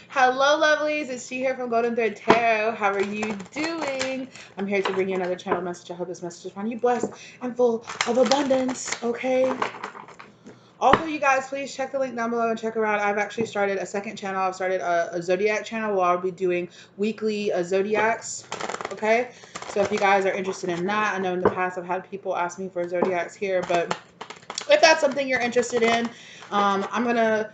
Hello, lovelies. It's She here from Golden Thread Tarot. How are you doing? I'm here to bring you another channel message. I hope this message is finding you blessed and full of abundance, okay? Also, you guys, please check the link down below and check around. I've actually started a second channel. I've started a Zodiac channel where I'll be doing weekly Zodiacs, okay? So if you guys are interested in that, I know in the past I've had people ask me for Zodiacs here, but if that's something you're interested in, I'm going to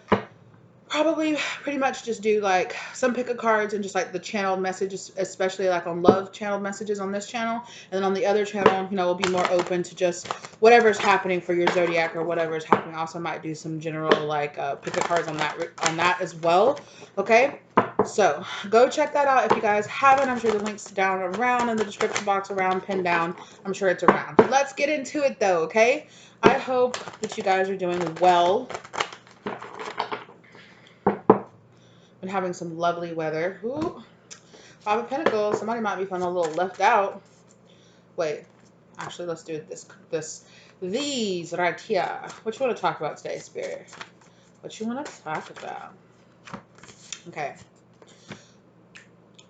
probably pretty much just do like some pick of cards and just like the channeled messages, especially like on love channeled messages on this channel. And then on the other channel, you know, we'll be more open to just whatever's happening for your zodiac or whatever's happening. I also might do some general like pick of cards on that as well. Okay. So go check that out if you guys haven't. I'm sure the link's down around in the description box, around, pinned down. I'm sure it's around. Let's get into it though. Okay. I hope that you guys are doing well. Been having some lovely weather. Ooh, Five of Pentacles. Somebody might be feeling a little left out. Wait, actually, let's do these right here. What you want to talk about today, Spirit? What you want to talk about? Okay.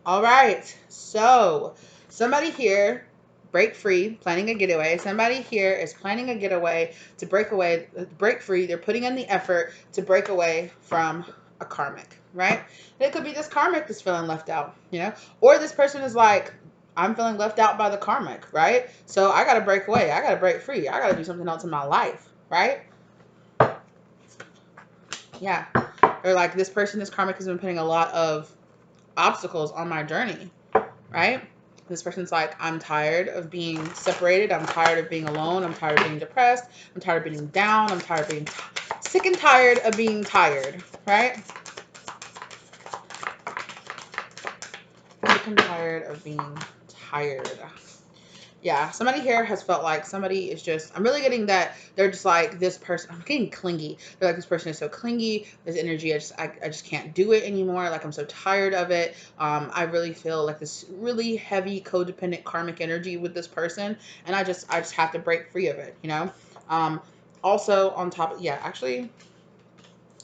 All right. So, somebody here, break free, planning a getaway. Somebody here is planning a getaway to break free. They're putting in the effort to break away from a karmic, right? And it could be this karmic that's feeling left out, you know, or this person is like, I'm feeling left out by the karmic, right? So I got to break away. I got to break free. I got to do something else in my life, right? Yeah. Or like this karmic has been putting a lot of obstacles on my journey, right? This person's like, I'm tired of being separated. I'm tired of being alone. I'm tired of being depressed. I'm tired of being down. I'm tired of being sick and tired of being tired, right? Sick and tired of being tired. Yeah, somebody here has felt like somebody is just, I'm really getting that they're just like this person, I'm getting clingy. They're like, this person is so clingy, this energy, I just can't do it anymore. Like, I'm so tired of it. I really feel like this really heavy codependent karmic energy with this person. And I just have to break free of it, you know? Also on top of, yeah, actually,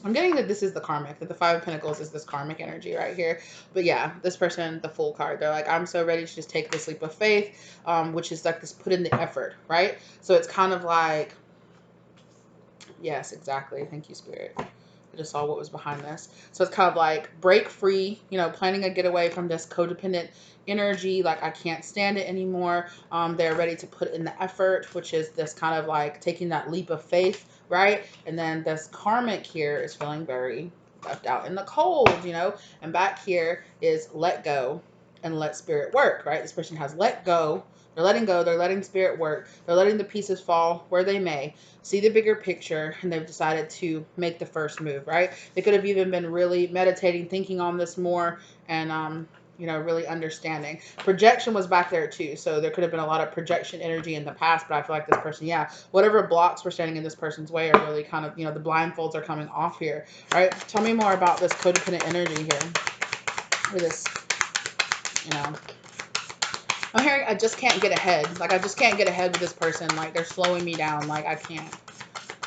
I'm getting that this is the karmic, that the Five of Pentacles is this karmic energy right here. But yeah, this person, the Fool card, they're like, I'm so ready to just take this leap of faith, which is like this put in the effort, right? So it's kind of like, yes, exactly. Thank you, Spirit. I just saw what was behind this. So it's kind of like break free, you know, planning a getaway from this codependent energy. Like, I can't stand it anymore. They're ready to put in the effort, which is this kind of like taking that leap of faith, right? And then this karmic here is feeling very left out in the cold, you know, and back here is let go and let spirit work, right? This person has let go. They're letting go. They're letting spirit work. They're letting the pieces fall where they may, see the bigger picture, and they've decided to make the first move, right? They could have even been really meditating, thinking on this more, and you know, really understanding. Projection was back there too, so there could have been a lot of projection energy in the past, but I feel like this person, yeah, whatever blocks were standing in this person's way are really kind of, you know, the blindfolds are coming off here. All right, tell me more about this codependent energy here, or this, you know, I'm hearing I just can't get ahead. Like, I just can't get ahead with this person. Like, they're slowing me down. Like, I can't.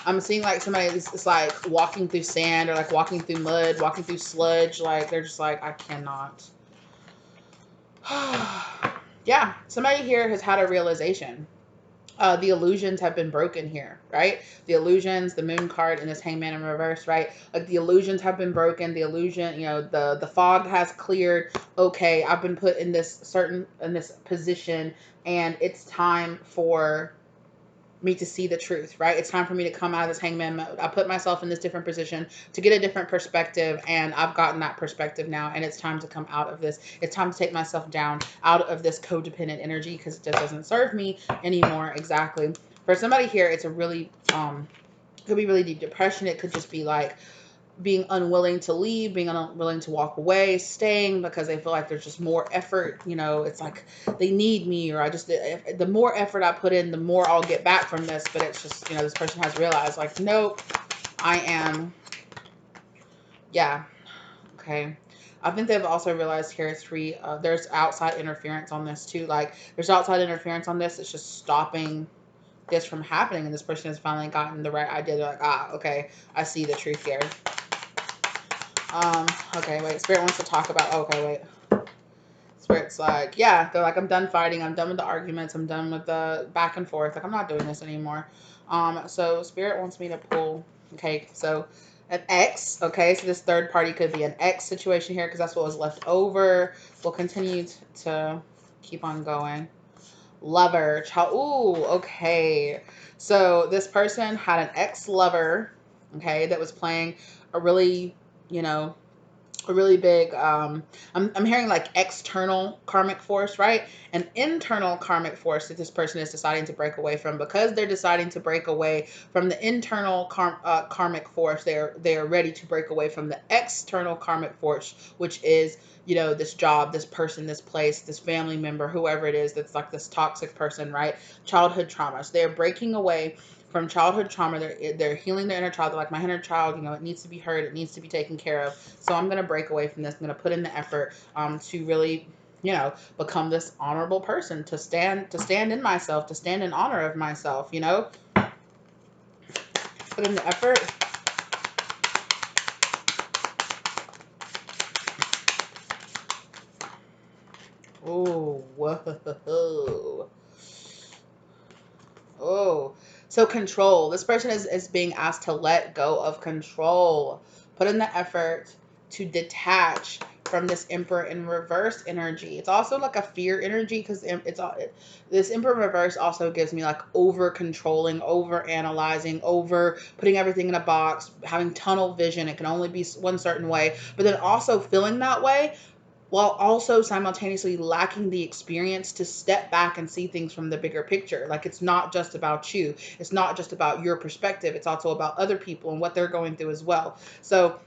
I'm seeing like somebody is like walking through sand or like walking through mud, walking through sludge. Like, they're just like, I cannot. Yeah, somebody here has had a realization. The illusions have been broken here, right? The illusions, the moon card and this hangman in reverse, right? Like, the illusions have been broken. The illusion, you know, the fog has cleared. Okay, I've been put in this position, and it's time for me to see the truth, right? It's time for me to come out of this hangman mode. I put myself in this different position to get a different perspective, and I've gotten that perspective now, and it's time to come out of this. It's time to take myself down out of this codependent energy, because it just doesn't serve me anymore. Exactly. For somebody here, it's a really, could be really deep depression. It could just be like being unwilling to leave, being unwilling to walk away, staying because they feel like there's just more effort. You know, it's like they need me, or the more effort I put in, the more I'll get back from this. But it's just, you know, this person has realized like, nope, I am, yeah, okay. I think they've also realized here there's outside interference on this too. Like, there's outside interference on this. It's just stopping this from happening. And this person has finally gotten the right idea. They're like, ah, okay, I see the truth here. Okay, wait. Spirit wants to talk about. Okay, wait. Spirit's like, yeah, they're like, I'm done fighting. I'm done with the arguments. I'm done with the back and forth. Like, I'm not doing this anymore. So Spirit wants me to pull. Okay, so an ex. Okay, so this third party could be an ex situation here because that's what was left over. We'll continue to keep on going. Lover, child. Ooh, okay. So this person had an ex lover. Okay, that was playing a really, you know, a really big I'm hearing like external karmic force, right? An internal karmic force that this person is deciding to break away from. Because they're deciding to break away from the internal karmic force, they are ready to break away from the external karmic force, which is, you know, this job, this person, this place, this family member, whoever it is that's like this toxic person, right? Childhood trauma. So they're breaking away from childhood trauma. They're healing their inner child. They're like, my inner child, you know, it needs to be heard. It needs to be taken care of. So I'm going to break away from this. I'm going to put in the effort to really, you know, become this honorable person, to stand in myself, to stand in honor of myself, you know, put in the effort. Oh, whoa. Oh, so control. This person is being asked to let go of control. Put in the effort to detach from this Emperor in reverse energy. It's also like a fear energy because this Emperor in reverse also gives me like over controlling, over analyzing, over putting everything in a box, having tunnel vision. It can only be one certain way, but then also feeling that way while also simultaneously lacking the experience to step back and see things from the bigger picture. Like, it's not just about you. It's not just about your perspective. It's also about other people and what they're going through as well. So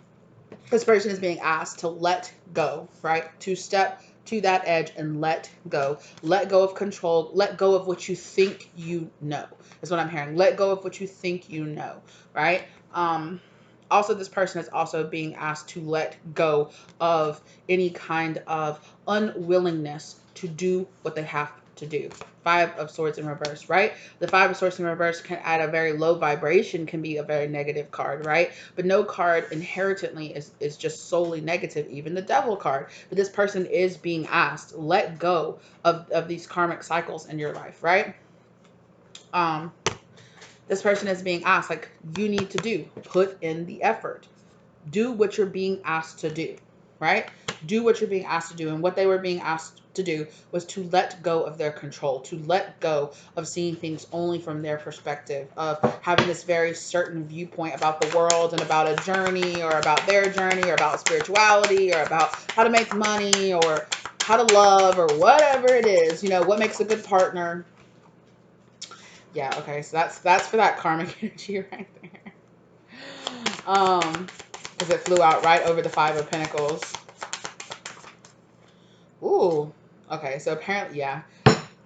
this person is being asked to let go, right? To step to that edge and let go. Let go of control. Let go of what you think you know, is what I'm hearing. Let go of what you think you know, right? Also, this person is also being asked to let go of any kind of unwillingness to do what they have to do. Five of Swords in reverse, right? The Five of Swords in reverse can, at a very low vibration, can be a very negative card, right? But no card inherently is just solely negative, even the Devil card. But this person is being asked, let go of these karmic cycles in your life, right? This person is being asked, like, you need to put in the effort. Do what you're being asked to do, right? Do what you're being asked to do. And what they were being asked to do was to let go of their control, to let go of seeing things only from their perspective, of having this very certain viewpoint about the world and about a journey or about their journey or about spirituality or about how to make money or how to love or whatever it is, you know, what makes a good partner. Yeah, okay, so that's for that karmic energy right there. Because it flew out right over the Five of Pentacles. Ooh. Okay, so apparently, yeah.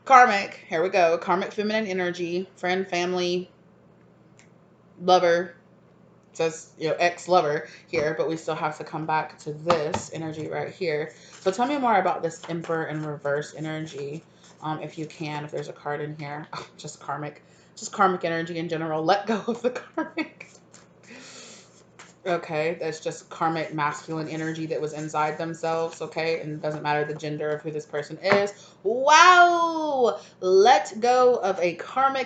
Karmic. Here we go. Karmic feminine energy. Friend, family, lover. It says, you know, ex-lover here, but we still have to come back to this energy right here. So tell me more about this Emperor in reverse energy, if you can, if there's a card in here. Oh, just karmic. Just karmic energy in general. Let go of the karmic. Okay, that's just karmic masculine energy that was inside themselves, okay? And it doesn't matter the gender of who this person is. Wow! Let go of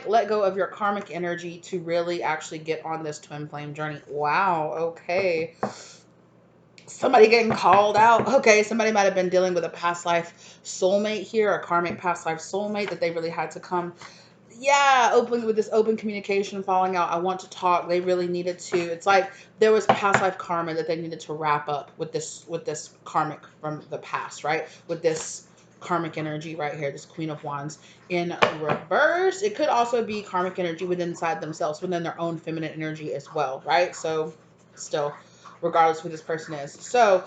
let go of your karmic energy to really actually get on this twin flame journey. Wow, okay. Somebody getting called out. Okay, somebody might have been dealing with a past life soulmate here, a karmic past life soulmate that they really had to come, yeah, open with this open communication falling out. I want to talk. They really needed to. It's like there was past life karma that they needed to wrap up with this karmic from the past, right? With this karmic energy right here, this Queen of Wands in reverse. It could also be karmic energy within inside themselves, within their own feminine energy as well, right? So still, regardless of who this person is. So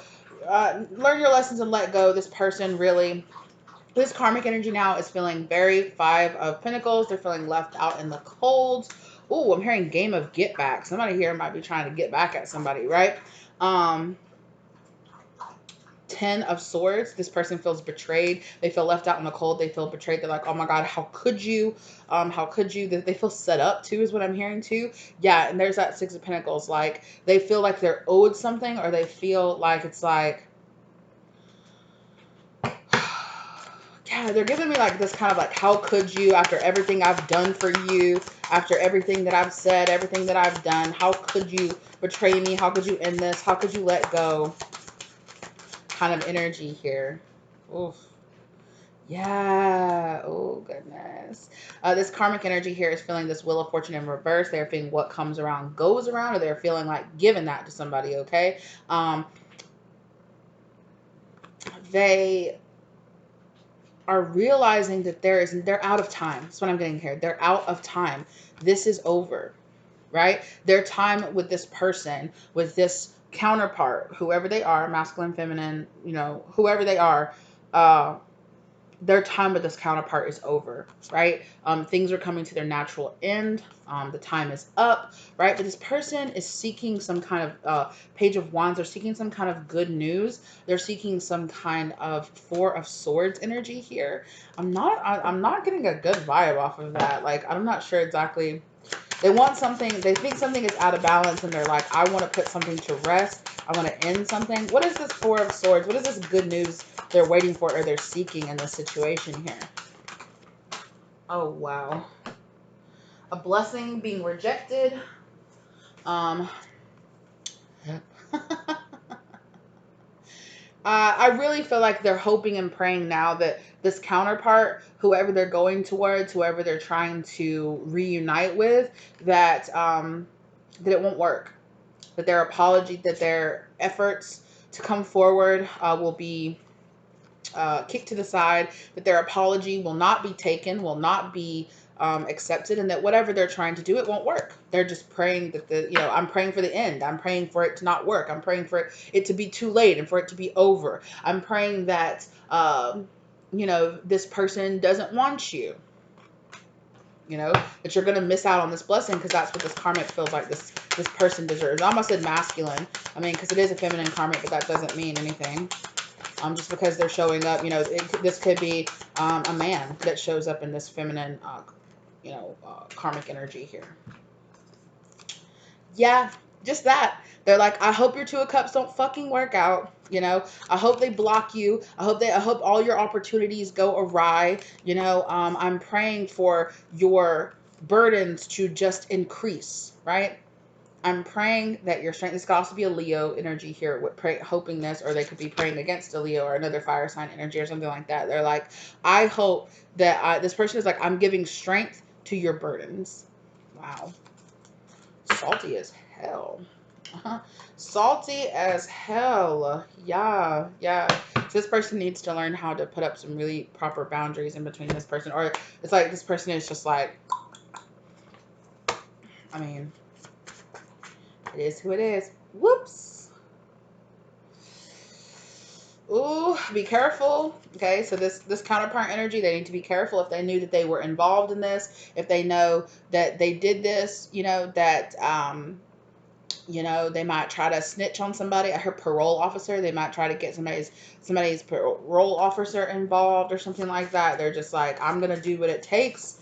learn your lessons and let go. This person really, this karmic energy now is feeling very Five of Pentacles. They're feeling left out in the cold. Ooh, I'm hearing game of get back. Somebody here might be trying to get back at somebody, right? Ten of Swords, this person feels betrayed. They feel left out in the cold. They feel betrayed. They're like, oh my God, how could you? How could you? They feel set up too, is what I'm hearing too. Yeah, and there's that Six of Pentacles. Like, they feel like they're owed something, or they feel like it's like, yeah, they're giving me like this kind of like, how could you, after everything I've done for you, after everything that I've said, everything that I've done, how could you betray me? How could you end this? How could you let go? Kind of energy here. Oof. Yeah. Oh, goodness. This karmic energy here is feeling this Wheel of Fortune in reverse. They're feeling what comes around goes around, or they're feeling like giving that to somebody, okay? They are realizing that they're out of time. That's what I'm getting here. They're out of time. This is over, right? Their time with this person, with this counterpart, whoever they are, masculine, feminine, whoever they are, their time with this counterpart is over, right? Things are coming to their natural end. The time is up, right? But this person is seeking some kind of Page of Wands. They're seeking some kind of good news. They're seeking some kind of Four of Swords energy here. I'm not getting a good vibe off of that. Like, I'm not sure exactly. They want something. They think something is out of balance, and they're like, I want to put something to rest. I want to end something. What is this Four of Swords? What is this good news they're waiting for, or they're seeking in this situation here? Oh, wow. A blessing being rejected. I really feel like they're hoping and praying now that this counterpart, whoever they're going towards, whoever they're trying to reunite with, that that it won't work. That their apology, that their efforts to come forward will be kicked to the side, that their apology will not be taken, will not be accepted, and that whatever they're trying to do, it won't work. They're just praying that I'm praying for the end. I'm praying for it to not work. I'm praying for it to be too late and for it to be over. I'm praying that, this person doesn't want you. That you're going to miss out on this blessing, because that's what this karmic feels like this person deserves. I almost said masculine. I mean, because it is a feminine karmic, but that doesn't mean anything. Just because they're showing up, this could be a man that shows up in this feminine, karmic energy here. Yeah, just that. They're like, I hope your Two of Cups don't fucking work out. I hope they block you. I hope all your opportunities go awry. I'm praying for your burdens to just increase, right? I'm praying that your strength. This could also be a Leo energy here, hoping this, or they could be praying against a Leo or another fire sign energy or something like that. They're like, I hope that this person is like, I'm giving strength to your burdens. Wow. Salty as hell. Salty as hell. Yeah, yeah. So this person needs to learn how to put up some really proper boundaries in between this person. Or it's like this person is just like, I mean, it is who it is. Whoops. Ooh, be careful. Okay, so this counterpart energy, they need to be careful if they knew that they were involved in this, if they know that they did this, that they might try to snitch on somebody. I heard parole officer. They might try to get somebody's parole officer involved or something like that. They're just like, I'm gonna do what it takes.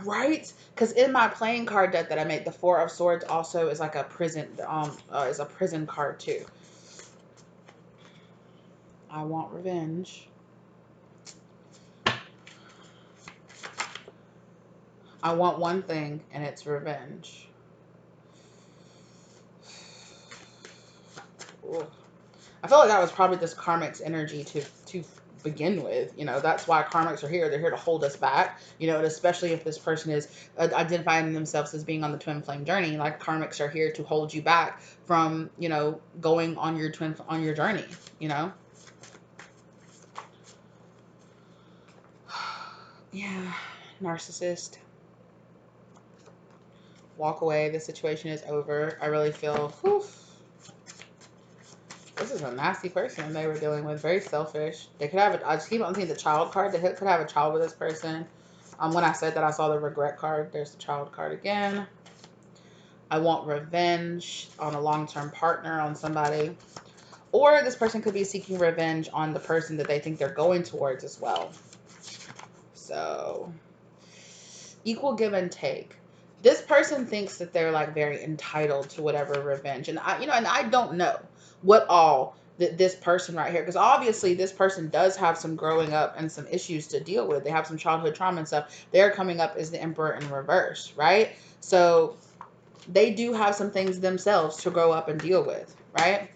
Right? Because in my playing card deck that I made, the Four of Swords also is like a prison, is a prison card too. I want revenge. I want one thing, and it's revenge. Ooh. I feel like that was probably this karmic's energy to begin with. That's why karmics are here. They're here to hold us back. And especially if this person is identifying themselves as being on the twin flame journey, like karmics are here to hold you back from, going on your journey. Yeah, narcissist. Walk away. The situation is over. I really feel, whew, this is a nasty person they were dealing with. Very selfish. They could have I just keep on seeing the child card. They could have a child with this person. When I said that, I saw the regret card. There's the child card again. I want revenge on a long-term partner, on somebody. Or this person could be seeking revenge on the person that they think they're going towards as well. So, equal give and take. This person thinks that they're like very entitled to whatever revenge. And I don't know what all that this person right here, because obviously this person does have some growing up and some issues to deal with. They have some childhood trauma and stuff. They're coming up as the Emperor in reverse, right? So they do have some things themselves to grow up and deal with, right?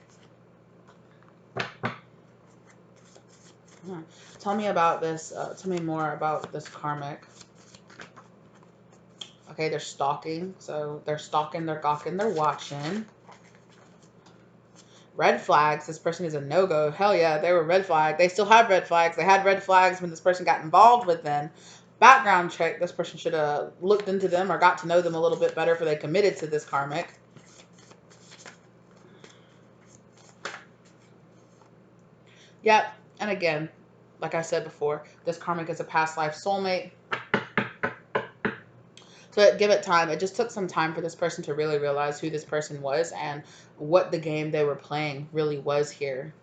Tell me about this. Tell me more about this karmic. Okay, they're stalking. So they're stalking, they're gawking, they're watching. Red flags. This person is a no-go. Hell yeah, they were red flag. They still have red flags. They had red flags when this person got involved with them. Background check. This person should have looked into them or got to know them a little bit better before they committed to this karmic. Yep. And again, like I said before, this karmic is a past life soulmate. So give it time. It just took some time for this person to really realize who this person was and what the game they were playing really was here.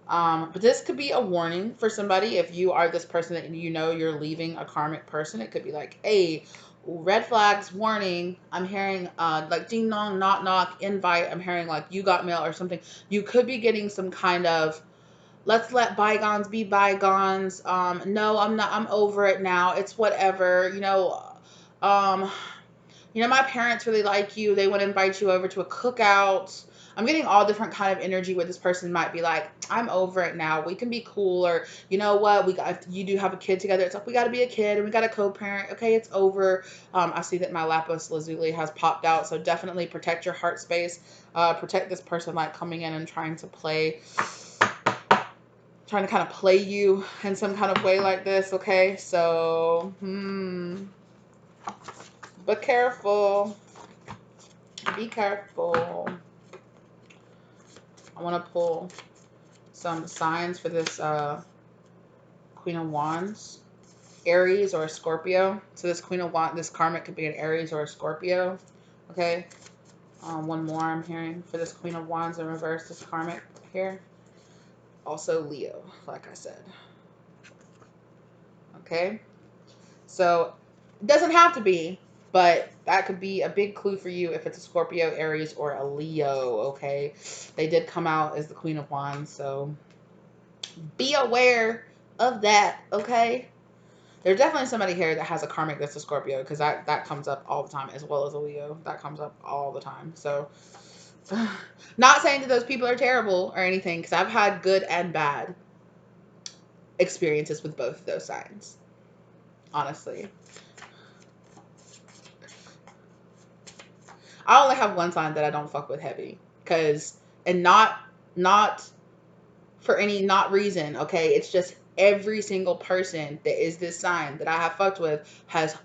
But this could be a warning for somebody. If you are this person that you know you're leaving a karmic person, it could be like, hey, red flags, warning. I'm hearing like ding dong, knock knock, invite. I'm hearing like you got mail or something. You could be getting some kind of, let's let bygones be bygones. No, I'm not. I'm over it now. It's whatever. Um, my parents really like you. They want to invite you over to a cookout. I'm getting all different kind of energy where this person might be like, I'm over it now. We can be cool. Or, you know what? You do have a kid together. It's like, we got to be a kid and we got to co-parent. Okay, it's over. I see that my lapis lazuli has popped out. So definitely protect your heart space. Protect this person like coming in and trying to kind of play you in some kind of way like this. Okay, so, but careful. Be careful. I want to pull some signs for this Queen of Wands. Aries or a Scorpio. So this Queen of Wands, this karmic could be an Aries or a Scorpio. Okay. One more I'm hearing for this Queen of Wands in reverse, this karmic here. Also Leo, like I said. Okay. So it doesn't have to be, but that could be a big clue for you if it's a Scorpio, Aries, or a Leo, okay? They did come out as the Queen of Wands, so be aware of that, okay? There's definitely somebody here that has a karmic that's a Scorpio, because that comes up all the time, as well as a Leo. That comes up all the time. So, not saying that those people are terrible or anything, because I've had good and bad experiences with both of those signs, honestly. I only have one sign that I don't fuck with heavy, and not for any not reason, okay? It's just every single person that is this sign that I have fucked with has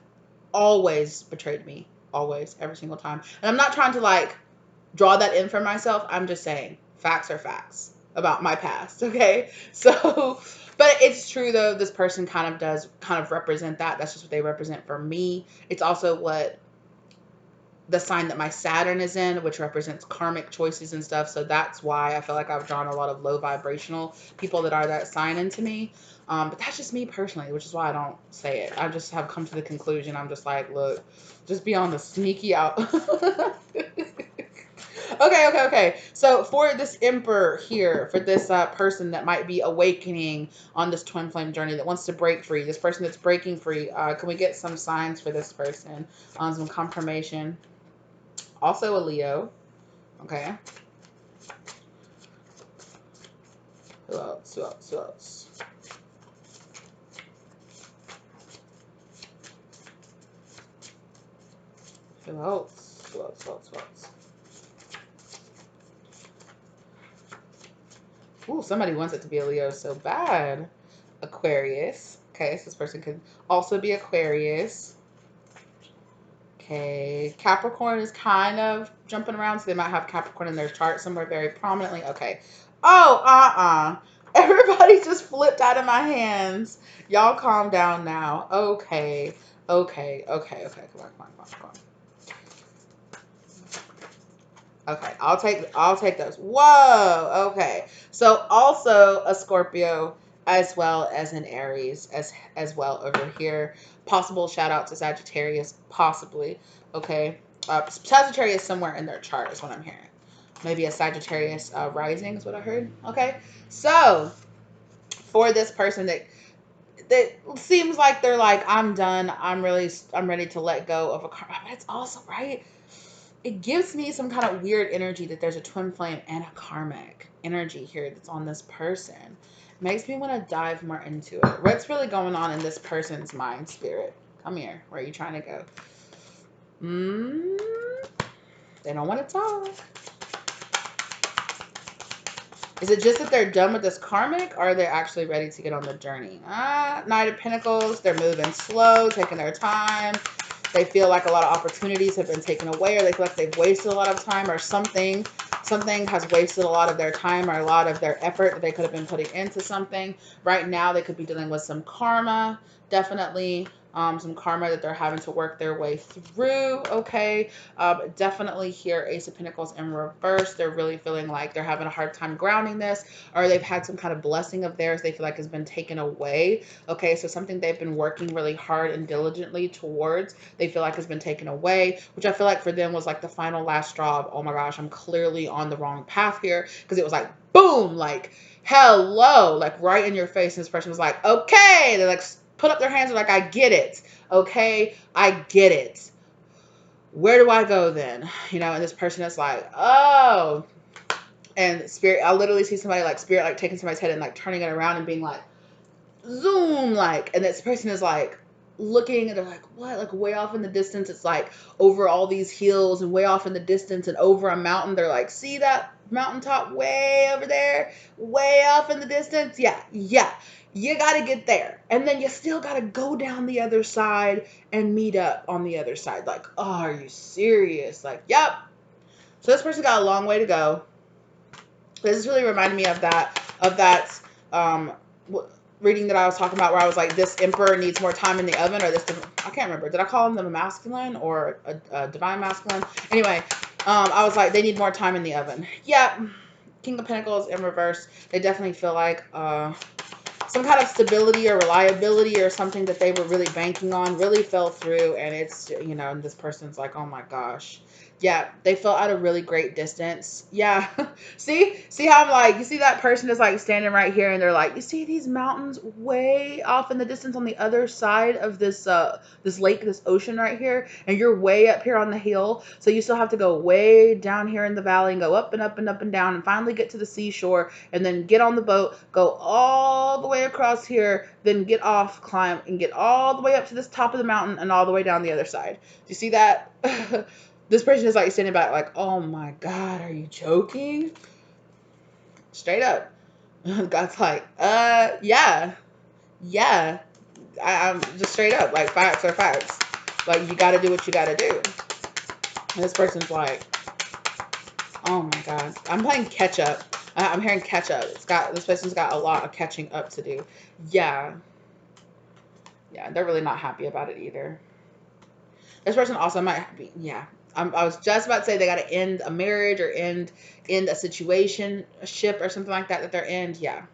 always betrayed me. Always, every single time. And I'm not trying to like draw that in for myself. I'm just saying facts are facts about my past, okay? So, but it's true though, this person does represent that. That's just what they represent for me. It's also what the sign that my Saturn is in, which represents karmic choices and stuff. So that's why I feel like I've drawn a lot of low vibrational people that are that sign into me. But that's just me personally, which is why I don't say it. I just have come to the conclusion. I'm just like, look, just be on the sneaky out. Okay. So for this Emperor here, for this person that might be awakening on this twin flame journey, that wants to break free, this person that's breaking free, can we get some signs for this person? Some confirmation. Also a Leo. Okay. Who else? Who else? Ooh, somebody wants it to be a Leo so bad. Aquarius. Okay, so this person could also be Aquarius. Okay, Capricorn is kind of jumping around, so they might have Capricorn in their chart somewhere very prominently. Okay. Oh, everybody just flipped out of my hands. Y'all calm down now. Okay. Come on. Okay, I'll take those. Whoa. Okay. So also a Scorpio as well as an Aries as well over here. Possible shout out to Sagittarius possibly. Okay. Sagittarius somewhere in their chart is what I'm hearing. Maybe a Sagittarius rising is what I heard. Okay. So for this person that seems like they're like, I'm done. I'm ready to let go of a car. But it's also right. It gives me some kind of weird energy that there's a twin flame and a karmic energy here that's on this person. It makes me want to dive more into it. What's really going on in this person's mind, spirit? Come here. Where are you trying to go? They don't want to talk. Is it just that they're done with this karmic, or are they actually ready to get on the journey? Knight of Pentacles, they're moving slow, taking their time. They feel like a lot of opportunities have been taken away, or they feel like they've wasted a lot of time, or something has wasted a lot of their time or a lot of their effort that they could have been putting into something. Right now, they could be dealing with some karma, definitely. Some karma that they're having to work their way through. Okay. Definitely here, Ace of Pentacles in reverse. They're really feeling like they're having a hard time grounding this, or they've had some kind of blessing of theirs they feel like has been taken away. Okay. So something they've been working really hard and diligently towards, they feel like has been taken away, which I feel like for them was like the final last straw of, oh my gosh, I'm clearly on the wrong path here. Because it was like, boom, like, hello, like right in your face. And this person was like, okay. They like put up their hands and like, I get it. Okay. I get it. Where do I go then? You know, and this person is like, oh, and spirit, I literally see somebody like spirit, like taking somebody's head and like turning it around and being like, zoom, like, and this person is like looking and they're like, what? Like way off in the distance, it's like over all these hills and way off in the distance and over a mountain. They're like, see that mountaintop way over there, way off in the distance? Yeah, yeah. You got to get there. And then you still got to go down the other side and meet up on the other side. Like, oh, are you serious? Like, yep. So this person got a long way to go. This is really reminding me of that um, reading that I was talking about where I was like, this emperor needs more time in the oven, or this, I can't remember. Did I call them a masculine or a divine masculine? Anyway, I was like, they need more time in the oven. Yep. King of Pentacles in reverse. They definitely feel like some kind of stability or reliability or something that they were really banking on really fell through. And it's, you know, and this person's like, oh my gosh. Yeah, they fell at a really great distance. Yeah. see how I'm like, you see that person is like standing right here and they're like, you see these mountains way off in the distance on the other side of this this lake, this ocean right here, and you're way up here on the hill. So you still have to go way down here in the valley and go up and up and up and down and finally get to the seashore and then get on the boat, go all the way across here, then get off, climb, and get all the way up to this top of the mountain and all the way down the other side. Do you see that? This person is like standing back like, oh my God, are you joking? Straight up. God's like, yeah. I'm just straight up, like, facts are facts. Like, you got to do what you got to do. And this person's like, oh my God. I'm playing catch up. I'm hearing catch up. This person's got a lot of catching up to do. Yeah. Yeah, they're really not happy about it either. This person also might be, yeah. I was just about to say they got to end a marriage or end a situation, a ship or something like that they're in. Yeah.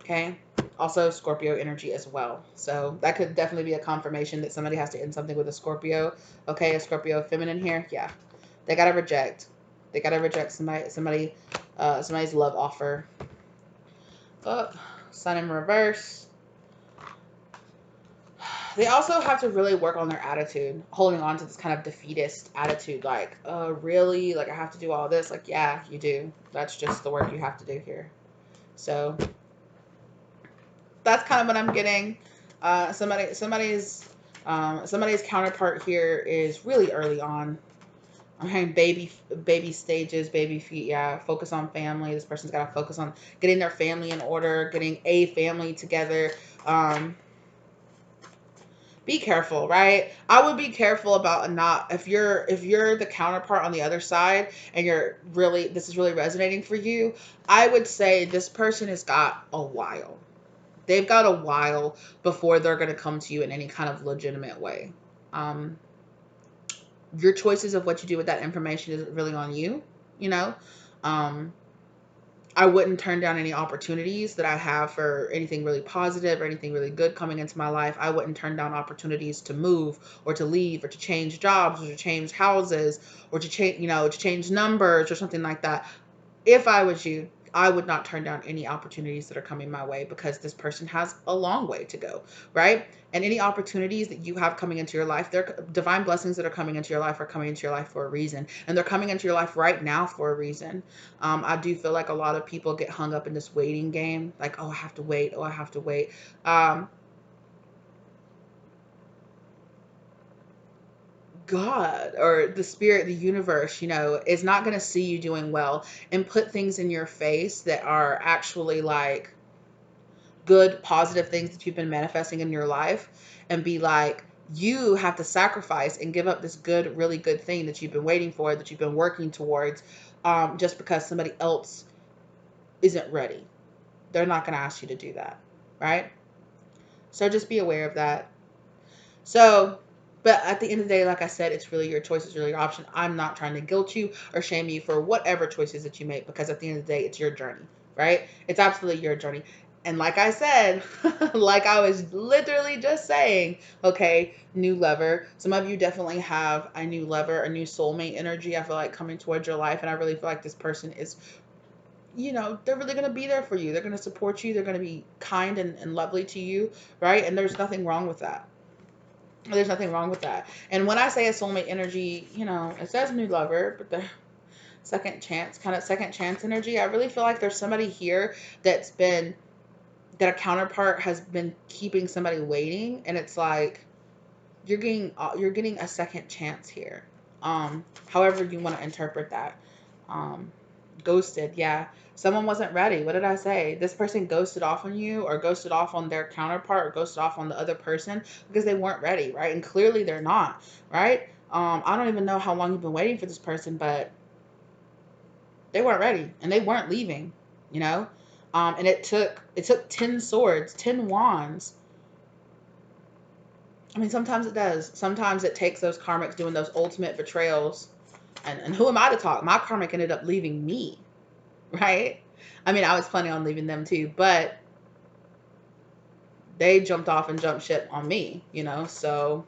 Okay. Also Scorpio energy as well. So that could definitely be a confirmation that somebody has to end something with a Scorpio. Okay. A Scorpio feminine here. Yeah. They got to reject. They got to reject somebody's love offer. Oh, Sun in reverse. They also have to really work on their attitude, holding on to this kind of defeatist attitude. Like, really? Like, I have to do all this? Like, yeah, you do. That's just the work you have to do here. So that's kind of what I'm getting. Somebody's counterpart here is really early on. I'm hearing baby stages, baby feet. Yeah, focus on family. This person's got to focus on getting their family in order, getting a family together. Be careful, right? I would be careful about not, if you're the counterpart on the other side and this is really resonating for you, I would say this person has got a while. They've got a while before they're going to come to you in any kind of legitimate way. Your choices of what you do with that information is really on you, you know. Um, I wouldn't turn down any opportunities that I have for anything really positive or anything really good coming into my life. I wouldn't turn down opportunities to move or to leave or to change jobs or to change houses or to change, to change numbers or something like that. If I was you, I would not turn down any opportunities that are coming my way, because this person has a long way to go, right? And any opportunities that you have coming into your life, they're divine blessings that are coming into your life are coming into your life for a reason. And they're coming into your life right now for a reason. I do feel like a lot of people get hung up in this waiting game. Like, oh, I have to wait. Oh, I have to wait. God or the spirit, the universe, is not going to see you doing well and put things in your face that are actually like good, positive things that you've been manifesting in your life, and be like, you have to sacrifice and give up this good, really good thing that you've been waiting for, that you've been working towards, just because somebody else isn't ready. They're not going to ask you to do that, right? So just be aware of that. So, but at the end of the day, like I said, it's really your choice. It's really your option. I'm not trying to guilt you or shame you for whatever choices that you make, because at the end of the day, it's your journey, right? It's absolutely your journey. And like I said, like I was literally just saying, okay, new lover. Some of you definitely have a new lover, a new soulmate energy, I feel like, coming towards your life. And I really feel like this person is, they're really going to be there for you. They're going to support you. They're going to be kind and lovely to you, right? And there's nothing wrong with that. There's nothing wrong with that. And when I say a soulmate energy, it says new lover, but the second chance energy, I really feel like there's somebody here that a counterpart has been keeping somebody waiting, and it's like you're getting a second chance here. However you want to interpret that. Um, Ghosted, yeah. Someone wasn't ready. What did I say? This person ghosted off on you, or ghosted off on their counterpart, or ghosted off on the other person because they weren't ready, right? And clearly they're not, right? I don't even know how long you've been waiting for this person, but they weren't ready and they weren't leaving, you know? And it took 10 swords, 10 wands. I mean, sometimes it does. Sometimes it takes those karmics doing those ultimate betrayals. And who am I to talk? My karmic ended up leaving me, right? I mean, I was planning on leaving them too, but they jumped off and jumped ship on me, So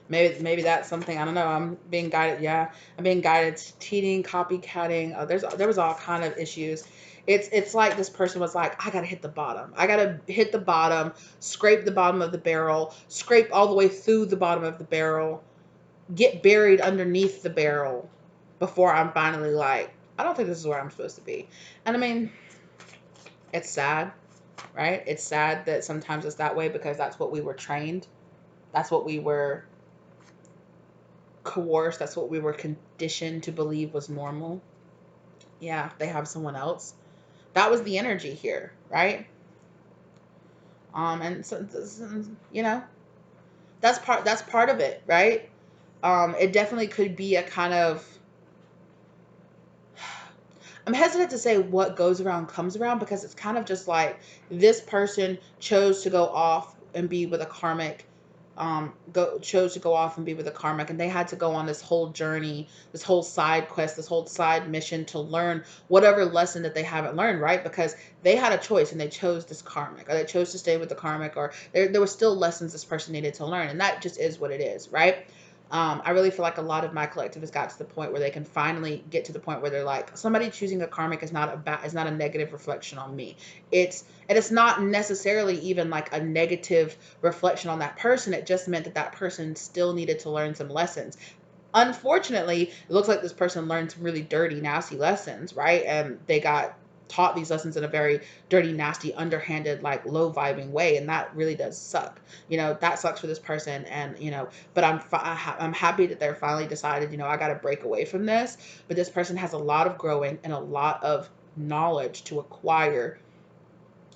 maybe that's something. I don't know. I'm being guided. Yeah, I'm being guided. Cheating, copycatting. There was all kind of issues. It's like this person was like, I gotta hit the bottom. I gotta hit the bottom, scrape the bottom of the barrel, scrape all the way through the bottom of the barrel, get buried underneath the barrel before I'm finally like, I don't think this is where I'm supposed to be. And I mean, it's sad, right? It's sad that sometimes it's that way, because that's what we were trained. That's what we were coerced. That's what we were conditioned to believe was normal. Yeah, they have someone else. That was the energy here, right? And so, that's part of it, right? It definitely could be a kind of, I'm hesitant to say what goes around comes around, because it's kind of just like this person chose to go off and be with a karmic, chose to go off and be with a karmic, and they had to go on this whole journey, this whole side quest, this whole side mission to learn whatever lesson that they haven't learned, right? Because they had a choice and they chose this karmic, or they chose to stay with the karmic, or there were still lessons this person needed to learn, and that just is what it is, right? I really feel like a lot of my collective has got to the point where they can finally get to the point where they're like, somebody choosing a karmic is not a negative reflection on me. It's not necessarily even like a negative reflection on that person. It just meant that that person still needed to learn some lessons. Unfortunately, it looks like this person learned some really dirty, nasty lessons, right? And they got taught these lessons in a very dirty, nasty, underhanded, like low vibing way, and that really does suck. That sucks for this person, and but I'm happy that they're finally decided. I got to break away from this. But this person has a lot of growing and a lot of knowledge to acquire,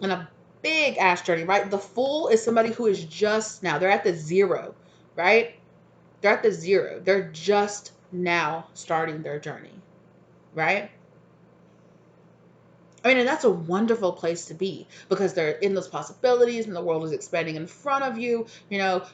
and a big ass journey, right? The Fool is somebody who is just now, they're at the zero, right? They're at the zero. They're just now starting their journey, right? I mean, and that's a wonderful place to be because they're in those possibilities and the world is expanding in front of you,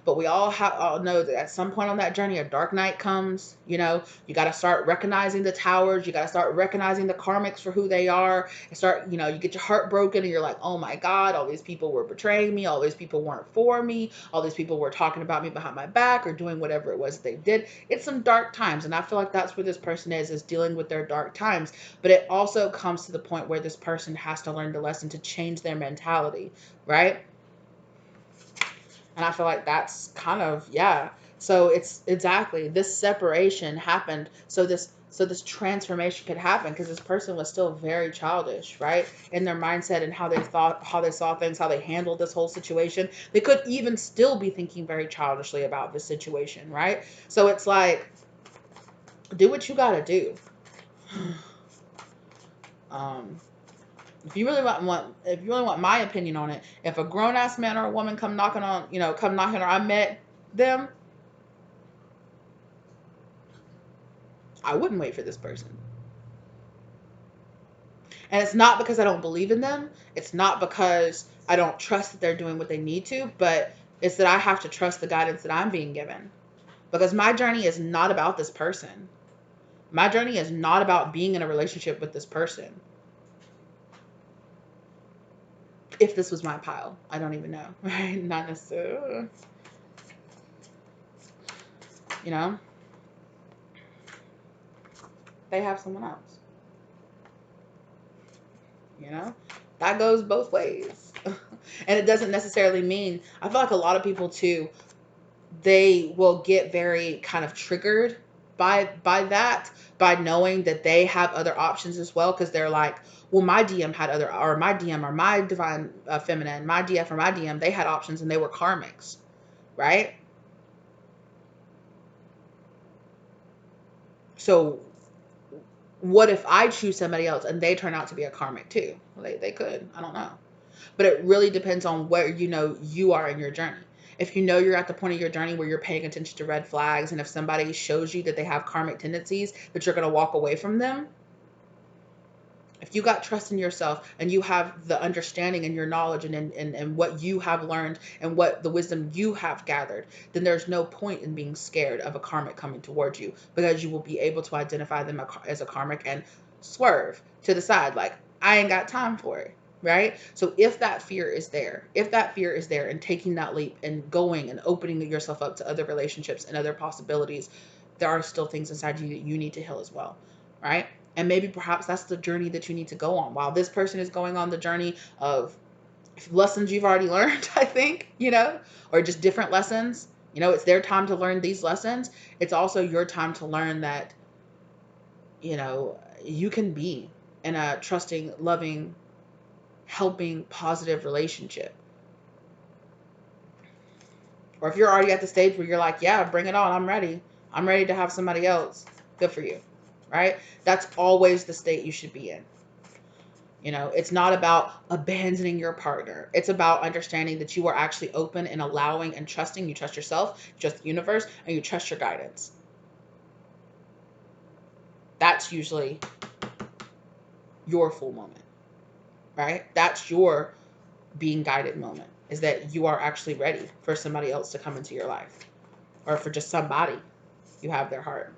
but we all know that at some point on that journey, a dark night comes, you got to start recognizing the towers. You got to start recognizing the karmics for who they are and start, you get your heart broken and you're like, oh my God, all these people were betraying me. All these people weren't for me. All these people were talking about me behind my back or doing whatever it was they did. It's some dark times. And I feel like that's where this person is dealing with their dark times. But it also comes to the point where this person has to learn the lesson to change their mentality, right? And I feel like that's kind of, yeah. So it's exactly this separation happened. So this transformation could happen because this person was still very childish, right? In their mindset and how they saw things, how they handled this whole situation. They could even still be thinking very childishly about this situation, right? So it's like, do what you gotta do. Um, if you really want my opinion on it, if a grown ass man or a woman come knocking or I met them, I wouldn't wait for this person. And it's not because I don't believe in them. It's not because I don't trust that they're doing what they need to, but it's that I have to trust the guidance that I'm being given. Because my journey is not about this person. My journey is not about being in a relationship with this person. If this was my pile, I don't even know, right? Not necessarily, they have someone else. That goes both ways. And it doesn't necessarily mean, I feel like a lot of people too, they will get very kind of triggered by knowing that they have other options as well, because they're like, well, my DM had other, or my DM or my divine feminine, my DF or my DM, they had options and they were karmics, right? So what if I choose somebody else and they turn out to be a karmic too? Well, they could. I don't know. But it really depends on where you are in your journey. If you're at the point of your journey where you're paying attention to red flags, and if somebody shows you that they have karmic tendencies, that you're going to walk away from them. If you got trust in yourself and you have the understanding and your knowledge and what you have learned and what the wisdom you have gathered, then there's no point in being scared of a karmic coming towards you, because you will be able to identify them as a karmic and swerve to the side like, I ain't got time for it. Right? So if that fear is there and taking that leap and going and opening yourself up to other relationships and other possibilities, there are still things inside you that you need to heal as well. Right? And maybe perhaps that's the journey that you need to go on while this person is going on the journey of lessons you've already learned, I think, or just different lessons. It's their time to learn these lessons. It's also your time to learn that, you can be in a trusting, loving, helping, positive relationship. Or if you're already at the stage where you're like, yeah, bring it on. I'm ready to have somebody else. Good for you. Right? That's always the state you should be in. It's not about abandoning your partner. It's about understanding that you are actually open and allowing and trusting. You trust yourself, you trust the universe, and you trust your guidance. That's usually your full moment, right? That's your being guided moment, is that you are actually ready for somebody else to come into your life, or for just somebody you have their heart.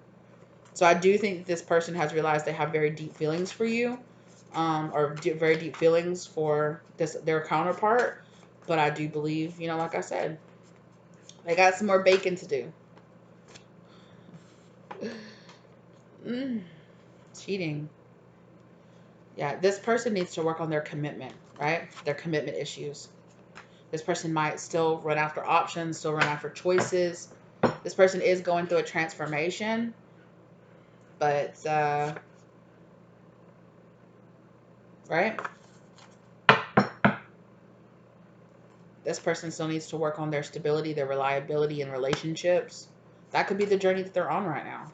So I do think that this person has realized they have very deep feelings for you, or very deep feelings for their counterpart. But I do believe, like I said, they got some more bacon to do. Cheating. Yeah, this person needs to work on their commitment, right? Their commitment issues. This person might still run after options, still run after choices. This person is going through a transformation, but, right? This person still needs to work on their stability, their reliability in relationships. That could be the journey that they're on right now,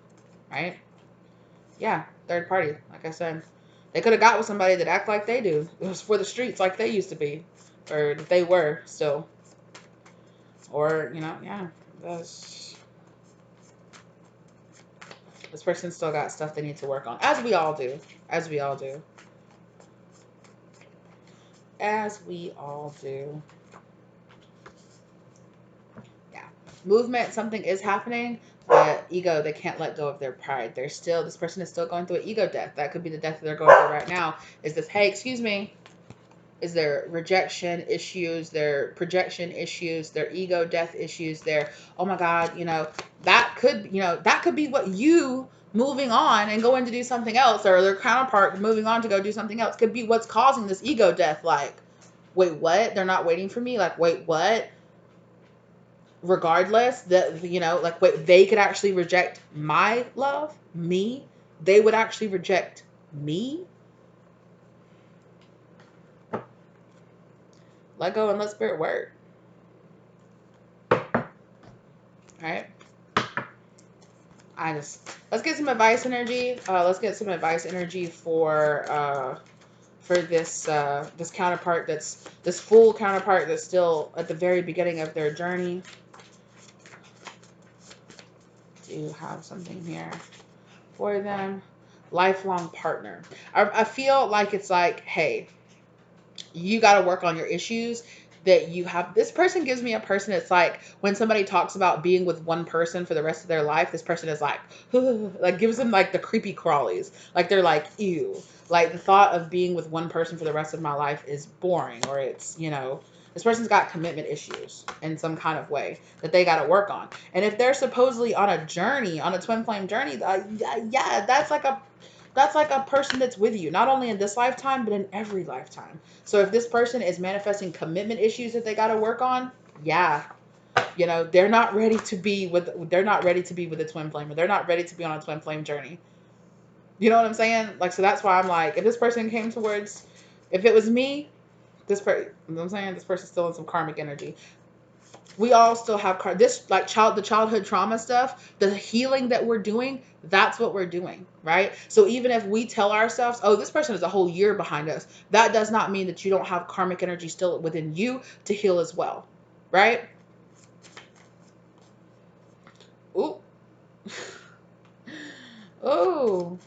right? Yeah, third party, like I said. They could have got with somebody that act like they do. It was for the streets like they used to be, or that they were still. Or, yeah, this person still got stuff they need to work on, as we all do. As we all do. Yeah. Movement, something is happening, but ego, they can't let go of their pride. They're still, this person is still going through an ego death. That could be the death that they're going through right now. Is this, hey, excuse me, is their rejection issues, their projection issues, their ego death issues, their, oh my God, that could, that could be what you moving on and going to do something else, or their counterpart moving on to go do something else could be what's causing this ego death. Like, wait, what? They're not waiting for me? Like, wait, what? Regardless, that, like, wait, they could actually reject my love, me. They would actually reject me. Let go and let spirit work. All right. Let's get some advice energy. Let's get some advice energy for this counterpart, this full counterpart that's still at the very beginning of their journey. Do have something here for them. Lifelong partner. I feel like it's like, hey, you got to work on your issues that you have. This person gives me a person, it's like when somebody talks about being with one person for the rest of their life, this person is like, like gives them like the creepy crawlies. Like they're like, ew. Like the thought of being with one person for the rest of my life is boring, or it's, this person's got commitment issues in some kind of way that they got to work on. And if they're supposedly on a journey, on a twin flame journey, yeah, that's like a person that's with you, not only in this lifetime, but in every lifetime. So if this person is manifesting commitment issues that they got to work on, yeah, they're not ready to be with a twin flame, or they're not ready to be on a twin flame journey. You know what I'm saying? Like, so that's why I'm like, if this person came towards, if it was me, you know what I'm saying? This person's still in some karmic energy. We all still have this, like the childhood trauma stuff, the healing that we're doing, that's what we're doing, right? So even if we tell ourselves, oh, this person is a whole year behind us, that does not mean that you don't have karmic energy still within you to heal as well, right? Ooh. Oh,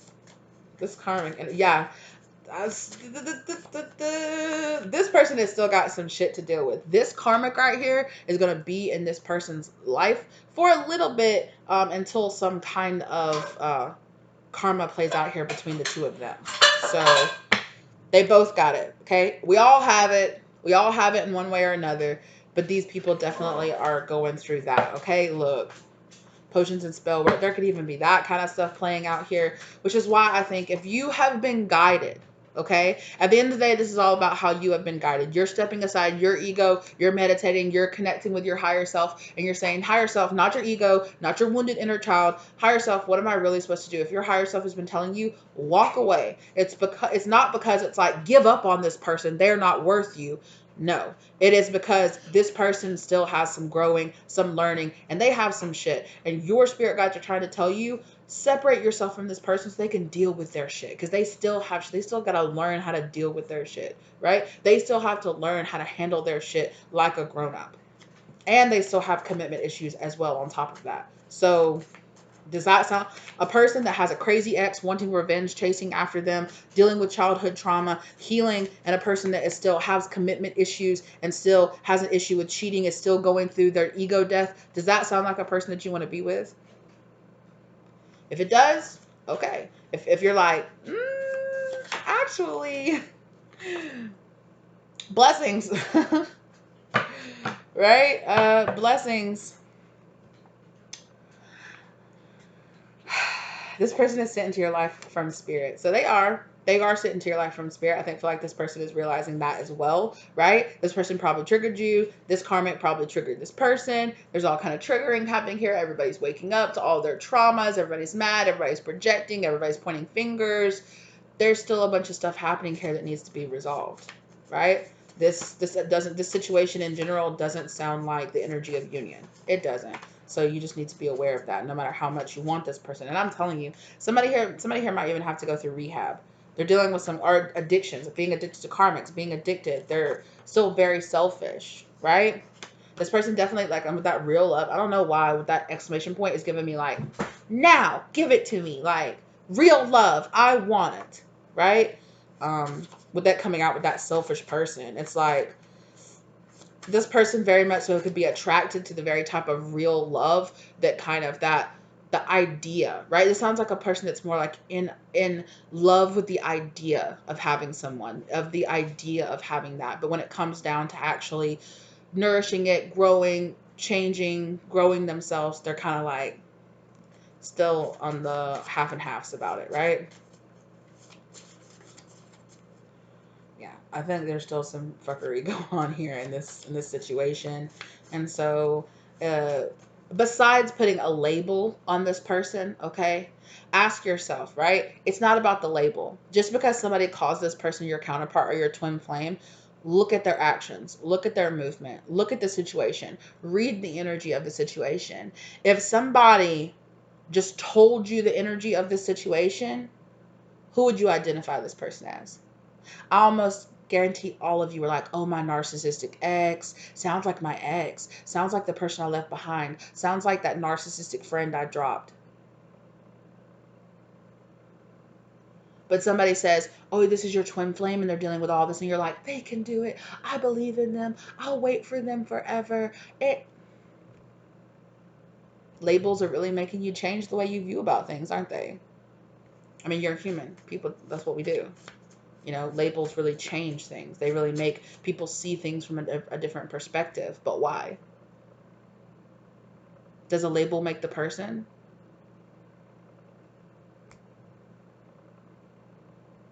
this karmic, and yeah, this person has still got some shit to deal with. This karmic right here is going to be in this person's life for a little bit, until some kind of karma plays out here between the two of them. So they both got it. Okay. We all have it. We all have it in one way or another, but these people definitely are going through that. Okay. Look, potions and spell work. There could even be that kind of stuff playing out here, which is why I think if you have been guided, okay, at the end of the day, this is all about how you have been guided. You're stepping aside your ego, you're meditating, you're connecting with your higher self, and you're saying, higher self, not your ego, not your wounded inner child, higher self, what am I really supposed to do? If your higher self has been telling you, walk away. It's not because it's like, give up on this person, they're not worth you. No, it is because this person still has some growing, some learning, and they have some shit. And your spirit guides are trying to tell you, separate yourself from this person so they can deal with their shit. Because they still got to learn how to deal with their shit, right? They still have to learn how to handle their shit like a grown up. And they still have commitment issues as well on top of that. So does that sound, a person that has a crazy ex wanting revenge, chasing after them, dealing with childhood trauma, healing, and a person that is still has commitment issues and still has an issue with cheating, is still going through their ego death? Does that sound like a person that you want to be with? If it does, okay. If you're like, actually, blessings, right? Blessings. This person is sent into your life from spirit. So they are sent into your life from spirit. I feel like this person is realizing that as well, right? This person probably triggered you. This karmic probably triggered this person. There's all kind of triggering happening here. Everybody's waking up to all their traumas. Everybody's mad. Everybody's projecting. Everybody's pointing fingers. There's still a bunch of stuff happening here that needs to be resolved, right? This situation in general doesn't sound like the energy of union. It doesn't. So you just need to be aware of that, no matter how much you want this person. And I'm telling you, somebody here might even have to go through rehab. They're dealing with some addictions, being addicted to karmics, being addicted. They're still very selfish, right? This person definitely, like, I'm with that real love. I don't know why with that exclamation point is giving me like, now give it to me, like real love. I want it, right? with that coming out with that selfish person, it's like this person very much so could be attracted to the very type of real love that kind of that the idea, right? It sounds like a person that's more like in love with the idea of having someone, of the idea of having that. But when it comes down to actually nourishing it, growing, changing, growing themselves, they're kind of like still on the half and halves about it, right? Yeah, I think there's still some fuckery going on here in this situation. And so uh besides putting a label on this person, okay, ask yourself, right? It's not about the label. Just because somebody calls this person your counterpart or your twin flame, look at their actions, look at their movement, look at the situation, read the energy of the situation. If somebody just told you the energy of the situation, who would you identify this person as? I almost guarantee all of you were like, oh, my narcissistic ex. Sounds like my ex. Sounds like the person I left behind. Sounds like that narcissistic friend I dropped. But somebody says, oh, this is your twin flame and they're dealing with all this. And you're like, they can do it. I believe in them. I'll wait for them forever. Labels are really making you change the way you view about things, aren't they? I mean, you're human. People, that's what we do. You know, labels really change things. They really make people see things from a different perspective. But why? Does a label make the person?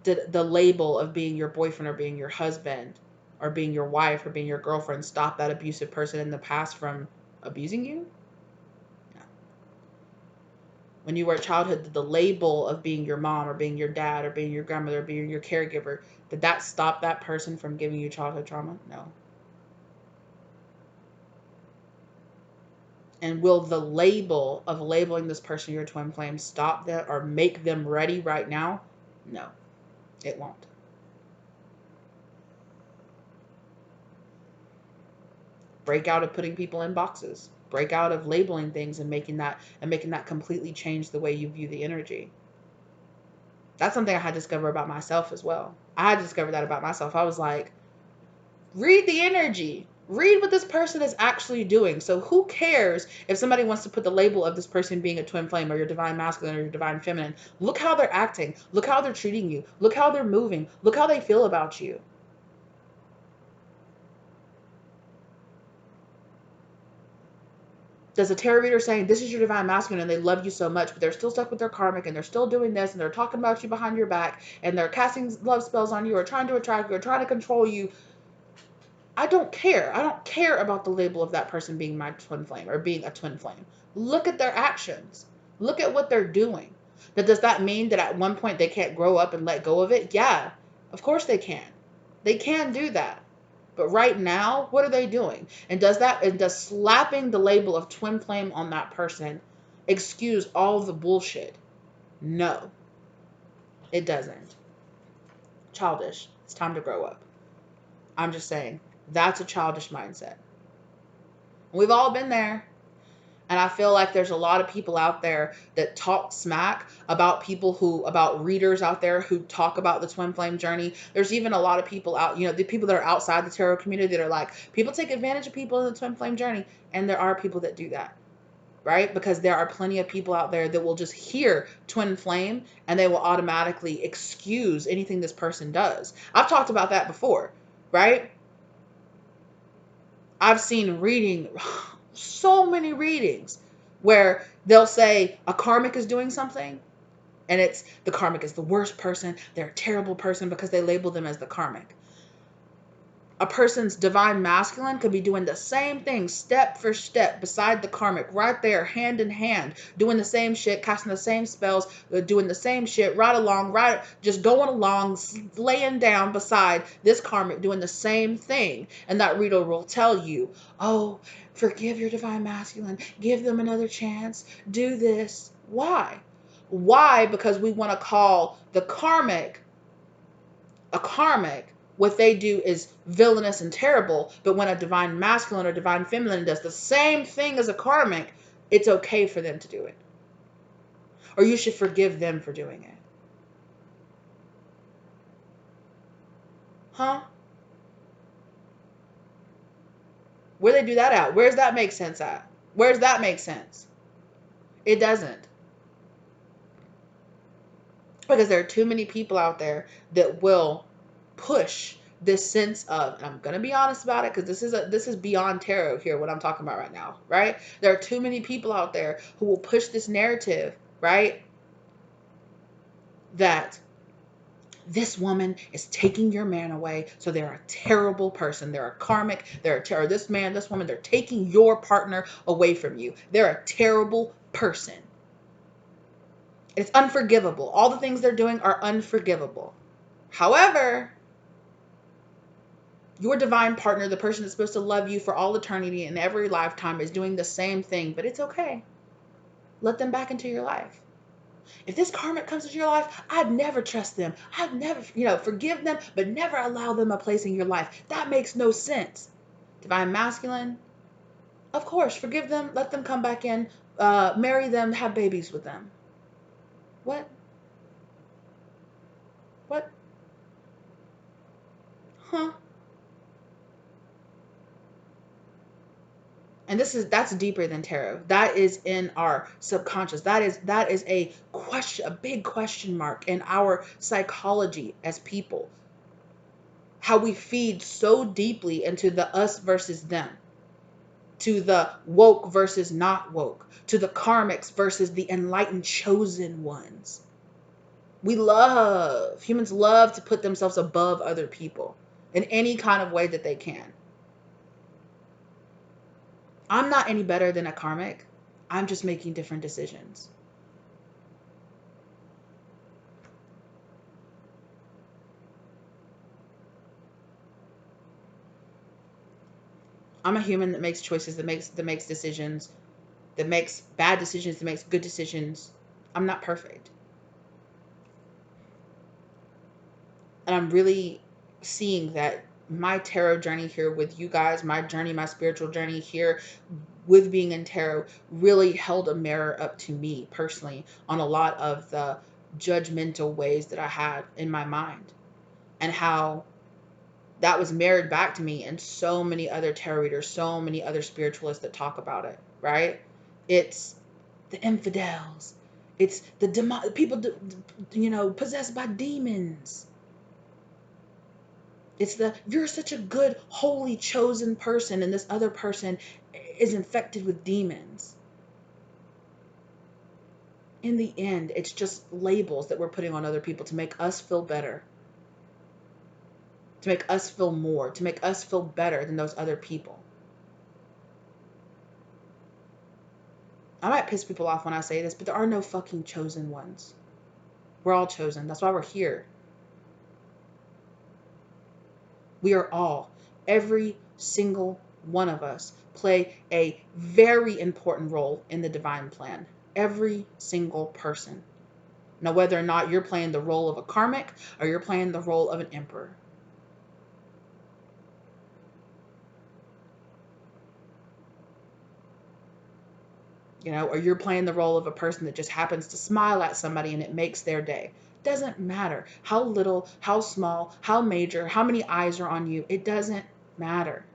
Did the label of being your boyfriend or being your husband or being your wife or being your girlfriend stop that abusive person in the past from abusing you? No. When you were a childhood, did the label of being your mom or being your dad or being your grandmother or being your caregiver, did that stop that person from giving you childhood trauma? No. And will the label of labeling this person your twin flame stop that or make them ready right now? No, it won't. Break out of putting people in boxes. Break out of labeling things and making that completely change the way you view the energy. That's something I had to discover about myself as well. I had to discover that about myself. I was like, read the energy. Read what this person is actually doing. So who cares if somebody wants to put the label of this person being a twin flame or your divine masculine or your divine feminine? Look how they're acting. Look how they're treating you. Look how they're moving. Look how they feel about you. Does a tarot reader saying this is your divine masculine and they love you so much, but they're still stuck with their karmic and they're still doing this and they're talking about you behind your back and they're casting love spells on you or trying to attract you or trying to control you? I don't care. I don't care about the label of that person being my twin flame or being a twin flame. Look at their actions. Look at what they're doing. Now, does that mean that at one point they can't grow up and let go of it? Yeah, of course they can. They can do that. But right now, what are they doing? And does slapping the label of twin flame on that person excuse all the bullshit? No, it doesn't. Childish. It's time to grow up. I'm just saying, that's a childish mindset. We've all been there. And I feel like there's a lot of people out there that talk smack about readers out there who talk about the twin flame journey. There's even a lot of people out, the people that are outside the tarot community that are like, people take advantage of people in the twin flame journey. And there are people that do that, right? Because there are plenty of people out there that will just hear twin flame and they will automatically excuse anything this person does. I've talked about that before, right? I've seen so many readings where they'll say a karmic is doing something and it's the karmic is the worst person. They're a terrible person because they label them as the karmic. A person's divine masculine could be doing the same thing step for step beside the karmic, right there, hand in hand, doing the same shit, casting the same spells, doing the same shit, just going along, laying down beside this karmic, doing the same thing. And that reader will tell you, oh, forgive your divine masculine, give them another chance, do this. Why? Why? Because we want to call the karmic a karmic, what they do is villainous and terrible. But when a divine masculine or divine feminine does the same thing as a karmic, it's okay for them to do it. Or you should forgive them for doing it. Huh? Where they do that at? Where's that make sense at? Where's that make sense? It doesn't. Because there are too many people out there that will push this sense of, and I'm gonna be honest about it, because this is beyond tarot here, what I'm talking about right now, right? There are too many people out there who will push this narrative, right? That this woman is taking your man away, so they're a terrible person. They're a karmic. They're a terror. This man, this woman, they're taking your partner away from you. They're a terrible person. It's unforgivable. All the things they're doing are unforgivable. However, your divine partner, the person that's supposed to love you for all eternity and every lifetime, is doing the same thing, but it's okay. Let them back into your life. If this karmic comes into your life, I'd never trust them. I'd never, forgive them, but never allow them a place in your life. That makes no sense. Divine masculine, of course, forgive them, let them come back in, marry them, have babies with them. What? What? Huh? And that's deeper than tarot. That is in our subconscious. That is a question, a big question mark in our psychology as people. How we feed so deeply into the us versus them, to the woke versus not woke, to the karmics versus the enlightened chosen ones. Humans love to put themselves above other people in any kind of way that they can. I'm not any better than a karmic. I'm just making different decisions. I'm a human that makes choices, that makes decisions, that makes bad decisions, that makes good decisions. I'm not perfect. And I'm really seeing that my tarot journey here with you guys, my journey, my spiritual journey here with being in tarot, really held a mirror up to me personally on a lot of the judgmental ways that I had in my mind, and how that was mirrored back to me and so many other tarot readers, so many other spiritualists that talk about it, right? It's the infidels. It's the people, possessed by demons. It's you're such a good, holy, chosen person, and this other person is infected with demons. In the end, it's just labels that we're putting on other people to make us feel better, to make us feel more, to make us feel better than those other people. I might piss people off when I say this, but there are no fucking chosen ones. We're all chosen. That's why we're here. We are all, every single one of us, play a very important role in the divine plan. Every single person. Now, whether or not you're playing the role of a karmic or you're playing the role of an emperor. Or you're playing the role of a person that just happens to smile at somebody and it makes their day. Doesn't matter how little, how small, how major, how many eyes are on you. It doesn't matter.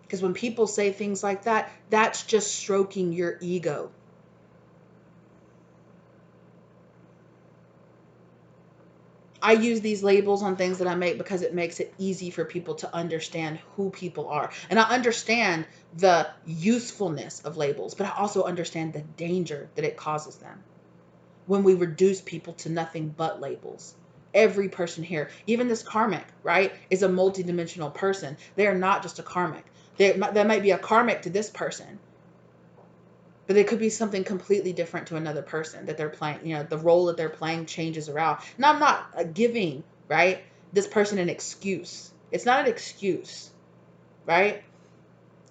Because when people say things like that, that's just stroking your ego. I use these labels on things that I make because it makes it easy for people to understand who people are. And I understand the usefulness of labels, but I also understand the danger that it causes them when we reduce people to nothing but labels. Every person here, even this karmic, right, is a multidimensional person. They are not just a karmic. They might be a karmic to this person, but they could be something completely different to another person that they're playing. The role that they're playing changes around. Now, I'm not giving, right, this person an excuse. It's not an excuse, right?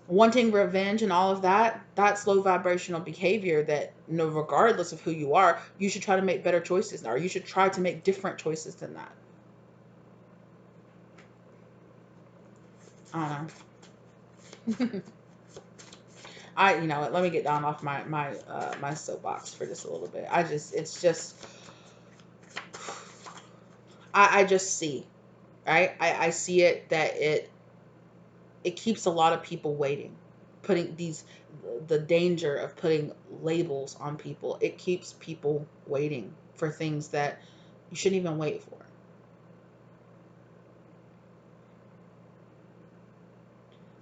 Wanting revenge and all of that, that's low vibrational behavior that, regardless of who you are, you should try to make better choices, or you should try to make different choices than that. I don't know. You know what, let me get down off my soapbox for just a little bit. It's just, I just see, right? I see it, that it keeps a lot of people waiting, putting the danger of putting labels on people. It keeps people waiting for things that you shouldn't even wait for.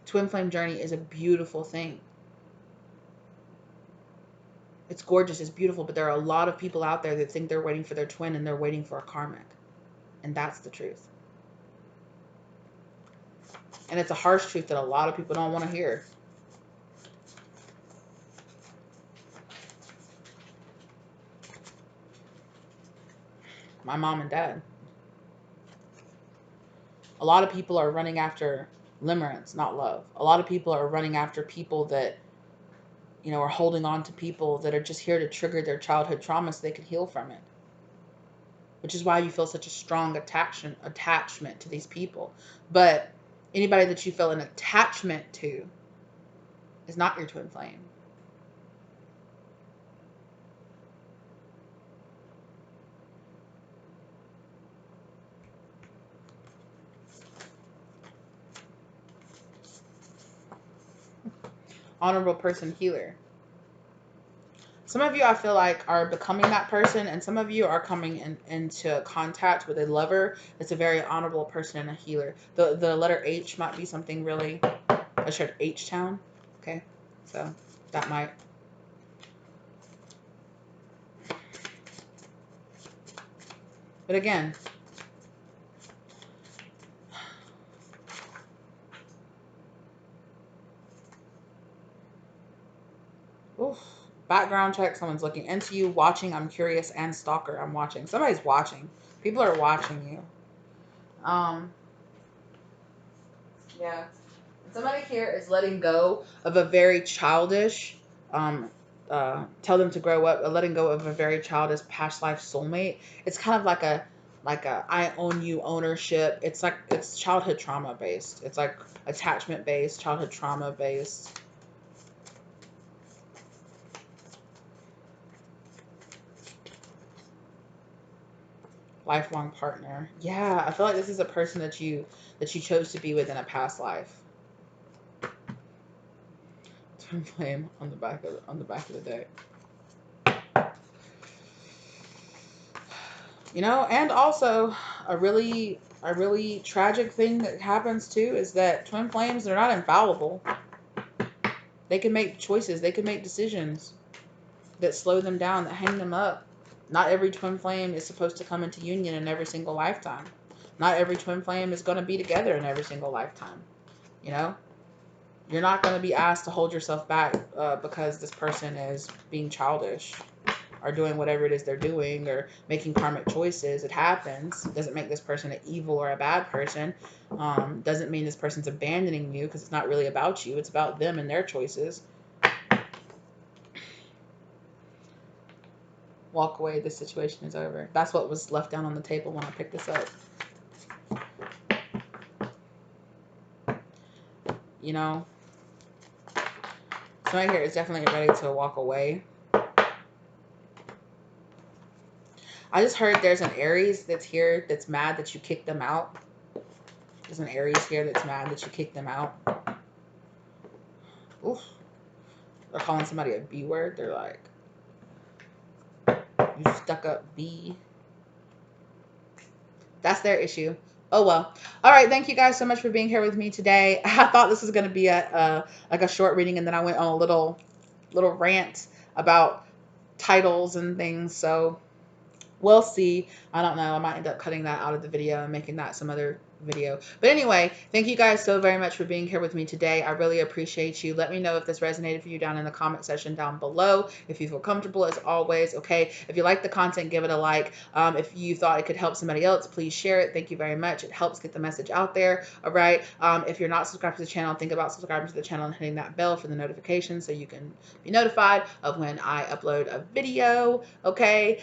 Twin flame journey is a beautiful thing. It's gorgeous, it's beautiful, but there are a lot of people out there that think they're waiting for their twin and they're waiting for a karmic. And that's the truth. And it's a harsh truth that a lot of people don't want to hear. My mom and dad. A lot of people are running after limerence, not love. A lot of people are running after people that, you know, are holding on to people that are just here to trigger their childhood trauma so they can heal from it. Which is why you feel such a strong attachment to these people. But anybody that you feel an attachment to is not your twin flame. Honorable person healer. Some of you, I feel like, are becoming that person, and some of you are coming into contact with a lover that's a very honorable person and a healer. The letter H might be something really. I shared H-Town. Okay, so that might. But again, oof, background check. Someone's looking into you, watching. I'm curious, and stalker. I'm watching. Somebody's watching. People are watching you. Yeah. Somebody here is letting go of a very childish, tell them to grow up, letting go of a very childish past life soulmate. It's kind of like a I own you ownership. It's like, it's childhood trauma based. It's like attachment based, childhood trauma based. Lifelong partner. Yeah, I feel like this is a person that you chose to be with in a past life. Twin flame on the back of the deck. You know, and also a really tragic thing that happens too is that twin flames, they're not infallible. They can make choices, they can make decisions that slow them down, that hang them up. Not every twin flame is supposed to come into union in every single lifetime. Not every twin flame is going to be together in every single lifetime. You know, you're not going to be asked to hold yourself back because this person is being childish or doing whatever it is they're doing or making karmic choices. It happens. Doesn't make this person an evil or a bad person. Doesn't mean this person's abandoning you, because it's not really about you. It's about them and their choices. Walk away. This situation is over. That's what was left down on the table when I picked this up. You know, somebody here is definitely ready to walk away. I just heard there's an Aries that's here that's mad that you kicked them out. There's an Aries here that's mad that you kicked them out. Oof. They're calling somebody a B word. They're like, you stuck up B. That's their issue. Oh well. All right. Thank you guys so much for being here with me today. I thought this was going to be like a short reading, and then I went on a little rant about titles and things. So we'll see. I don't know. I might end up cutting that out of the video and making that some other video. But anyway, thank you guys so very much for being here with me today. I really appreciate you. Let me know if this resonated for you down in the comment section down below. If you feel comfortable, as always. Okay. If you like the content, give it a like. If you thought it could help somebody else, please share it. Thank you very much. It helps get the message out there. All right. If you're not subscribed to the channel, think about subscribing to the channel and hitting that bell for the notifications so you can be notified of when I upload a video. Okay.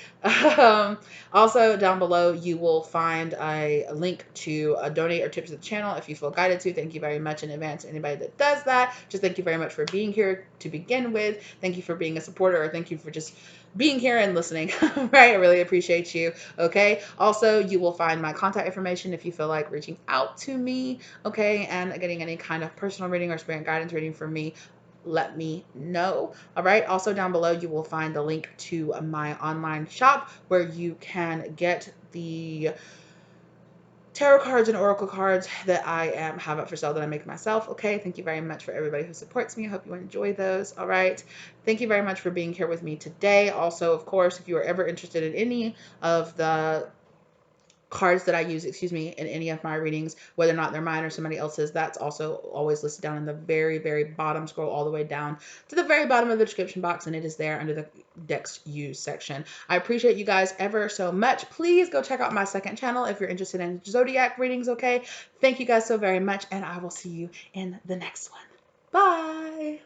Also, down below, you will find a link to a donate or tip to the channel if you feel guided to. Thank you very much in advance to anybody that does that. Just thank you very much for being here to begin with. Thank you for being a supporter, or thank you for just being here and listening. Right? I really appreciate you. Okay. Also, you will find my contact information if you feel like reaching out to me. Okay. And getting any kind of personal reading or spirit guidance reading from me, let me know. All right. Also, down below, you will find the link to my online shop where you can get the tarot cards and oracle cards that I have up for sale that I make myself. Okay. Thank you very much for everybody who supports me. I hope you enjoy those. All right. Thank you very much for being here with me today. Also, of course, if you are ever interested in any of the cards that I use, in any of my readings, whether or not they're mine or somebody else's, that's also always listed down in the very, very bottom. Scroll all the way down to the very bottom of the description box, and it is there under the decks used section. I appreciate you guys ever so much. Please go check out my second channel if you're interested in zodiac readings. Okay. Thank you guys so very much, and I will see you in the next one. Bye.